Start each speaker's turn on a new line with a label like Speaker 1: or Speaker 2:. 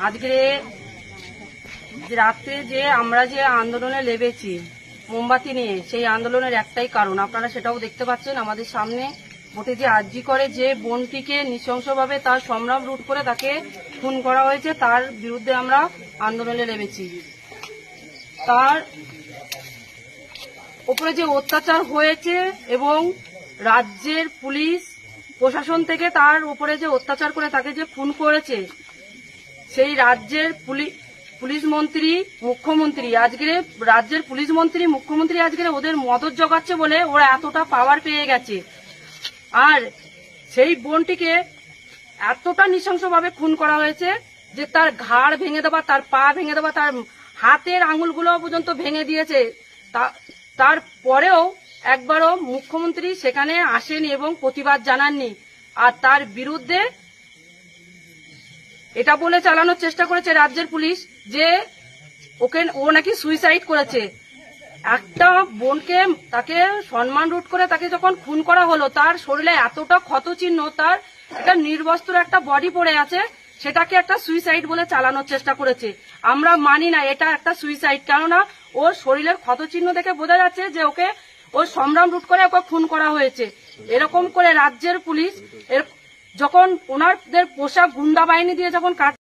Speaker 1: আজকে রাত্রে যে আমরা যে আন্দোলনে লেগেছি মোমবাতি নিয়ে, সেই আন্দোলনের একটাই কারণ, আপনারা সেটাও দেখতে পাচ্ছেন আমাদের সামনে। ভোটে যে আরজি করে যে বোনটিকে নৃশংসভাবে তার সংগ্রাম রুট করে তাকে খুন করা হয়েছে, তার বিরুদ্ধে আমরা আন্দোলনে লেগেছি। তার উপরে যে অত্যাচার হয়েছে এবং রাজ্যের পুলিশ প্রশাসন থেকে তার উপরে যে অত্যাচার করে তাকে যে খুন করেছে, সেই রাজ্যের পুলিশ মন্ত্রী মুখ্যমন্ত্রী আজকে রাজ্যের পুলিশ মন্ত্রী মুখ্যমন্ত্রী আজকে ওদের মদত জোগাচ্ছে বলে ওরা এতটা পাওয়ার পেয়ে গেছে। আর সেই বোনটিকে এতটা নৃশংসভাবে খুন করা হয়েছে যে তার ঘাড় ভেঙে দেওয়া, তার পা ভেঙে দেওয়া, তার হাতের আঙুলগুলো পর্যন্ত ভেঙে দিয়েছে। তারপরেও একবারও মুখ্যমন্ত্রী সেখানে আসেনি এবং প্রতিবাদ জানাননি। আর তার বিরুদ্ধে এটা বলে চালানোর চেষ্টা করেছে রাজ্যের পুলিশ যে ও নাকি সুইসাইড করেছে। একটা বোনকে তাকে সম্মান রুট করে তাকে যখন খুন করা হলো, তার শরীরে এতটা ক্ষতচিহ্ন, তার একটা নির্বস্ত্র একটা বডি পড়ে আছে, সেটাকে একটা সুইসাইড বলে চালানোর চেষ্টা করেছে। আমরা মানি না এটা একটা সুইসাইড, কেননা ওর শরীরের ক্ষতচিহ্ন দেখে বোঝা যাচ্ছে যে ওকে ওর সংগ্রাম রুট করে ওকে খুন করা হয়েছে। এরকম করে রাজ্যের পুলিশ যখন ওনাদের পোশাক গুন্ডা বাহিনী দিয়ে যখন